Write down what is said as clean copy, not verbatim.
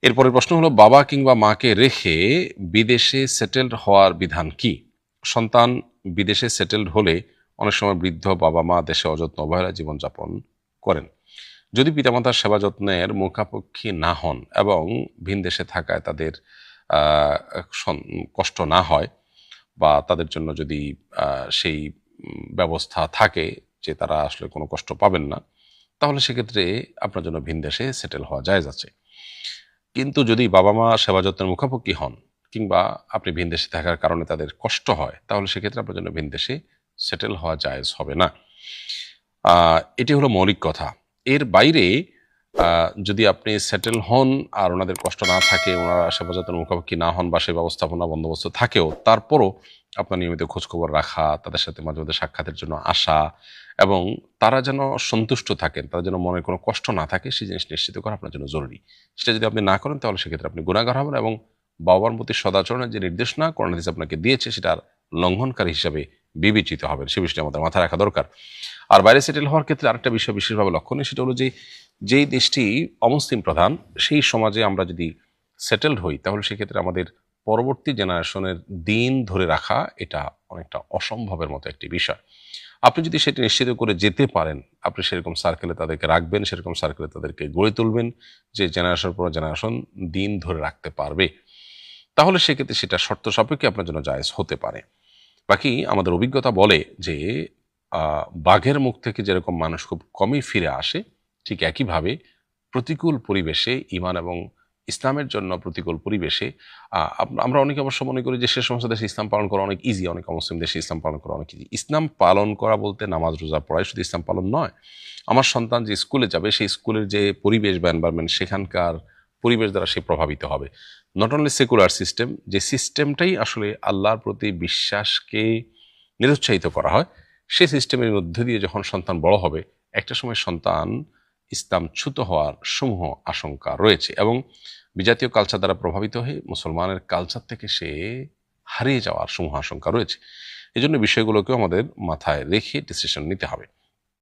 এরপরের প্রশ্ন হলো, বাবা কিংবা মাকে রেখে বিদেশে সেটেলড হওয়ার বিধান কি? সন্তান বিদেশে সেটেলড হলে অনেক সময় বৃদ্ধ বাবা মা দেশে অযত্ন অবহেলা জীবনযাপন করেন। যদি পিতামাতার সেবা যত্নের মুখাপেক্ষী না হন এবং ভিন দেশে থাকায় তাদের আহ, কষ্ট না হয়, বা তাদের জন্য যদি সেই ব্যবস্থা থাকে যে তারা আসলে কোনো কষ্ট পাবেন না, তাহলে সেক্ষেত্রে আপনার জন্য ভিন দেশে সেটেল হওয়া জায়েজ আছে। কিন্তু যদি বাবা মা সেবা যত্নের মুখাপেক্ষী হন কিংবা আপনি ভিন দেশে থাকার কারণে তাদের কষ্ট হয়, তাহলে সেক্ষেত্রে আপনার জন্য ভিন দেশে সেটেল হওয়া জায়েজ হবে না। এটি হলো মৌলিক কথা। এর বাইরে যদি আপনি সেটেল হন আর ওনাদের কষ্ট না থাকে, ওনারা সেবা যত্নের মুখাপেক্ষি না হন বা সেই ব্যবস্থাপনা বন্দোবস্ত থাকেও, তারপরও আপনার নিয়মিত খোঁজখবর রাখা, তাদের সাথে মাঝে মাঝে সাক্ষাতের জন্য আসা এবং তারা যেন সন্তুষ্ট থাকেন, তাদের যেন মনে কোনো কষ্ট না থাকে, সেই জিনিস নিশ্চিত করা আপনার জন্য জরুরি। সেটা যদি আপনি না করেন তাহলে সেক্ষেত্রে আপনি গুনাহগার হবেন এবং বাবার প্রতি সদাচরণের যে নির্দেশনা কোরআন হাদিস আপনাকে দিয়েছে সেটার লঙ্ঘনকারী হিসাবে বিবেচিত হবেন। সে বিষয়টি আমাদের মাথায় রাখা দরকার। আর বাইরে সেটেল হওয়ার ক্ষেত্রে আরেকটা বিষয় বিশেষভাবে লক্ষণীয়, সেটা হলো যে যেই দেশটি অমুসলিম প্রধান, সেই সমাজে আমরা যদি সেটেলড হই, তাহলে সেক্ষেত্রে আমাদের পরবর্তী জেনারেশনের দিন ধরে রাখা এটা অনেকটা অসম্ভবের মতো একটি বিষয়। আপনি যদি সেটা নিশ্চিত করে যেতে পারেন, আপনি সেরকম সার্কেলে তাদেরকে রাখবেন, সেরকম সার্কেলে তাদেরকে গড়ে তুলবেন যে জেনারেশন পর জেনারেশন দিন ধরে রাখতে পারবে, তাহলে সেক্ষেত্রে সেটা শর্ত সাপেক্ষে আপনার জন্য জায়েজ হতে পারে। বাকি আমাদের অভিজ্ঞতা বলে যে বাঘের মুখ থেকে যেরকম মানুষ খুব কমই ফিরে আসে, ঠিক একইভাবে প্রতিকূল পরিবেশে ঈমান এবং ইসলামের জন্য প্রতিকূল পরিবেশে আমরা অনেকে অবশ্য মনে করি যে সে সমস্ত দেশে ইসলাম পালন করা অনেক ইজি, অনেক অমুসলিম দেশে ইসলাম পালন করা অনেক ইজি। ইসলাম পালন করা বলতে নামাজ রোজা পড়াই শুধু ইসলাম পালন নয়। আমার সন্তান যে স্কুলে যাবে, সেই স্কুলের যে পরিবেশ বা এনভায়রনমেন্ট, সেখানকার পরিবেশ দ্বারা সে প্রভাবিত হবে। নট অনলি সেকুলার সিস্টেম, যে সিস্টেমটাই আসলে আল্লাহর প্রতি বিশ্বাসকে নিরুৎসাহিত করা হয়, সেই সিস্টেমের মধ্যে দিয়ে যখন সন্তান বড় হবে, একটা সময় সন্তান ইসলামচ্যুত হওয়ার সমূহ আশঙ্কা রয়েছে এবং বিজাতীয় কালচার দ্বারা প্রভাবিত হয়ে মুসলমানের কালচার থেকে সে হারিয়ে যাওয়ার সমূহ আশঙ্কা রয়েছে। এই জন্য বিষয়গুলোকেও আমাদের মাথায় রেখে ডিসিশন নিতে হবে।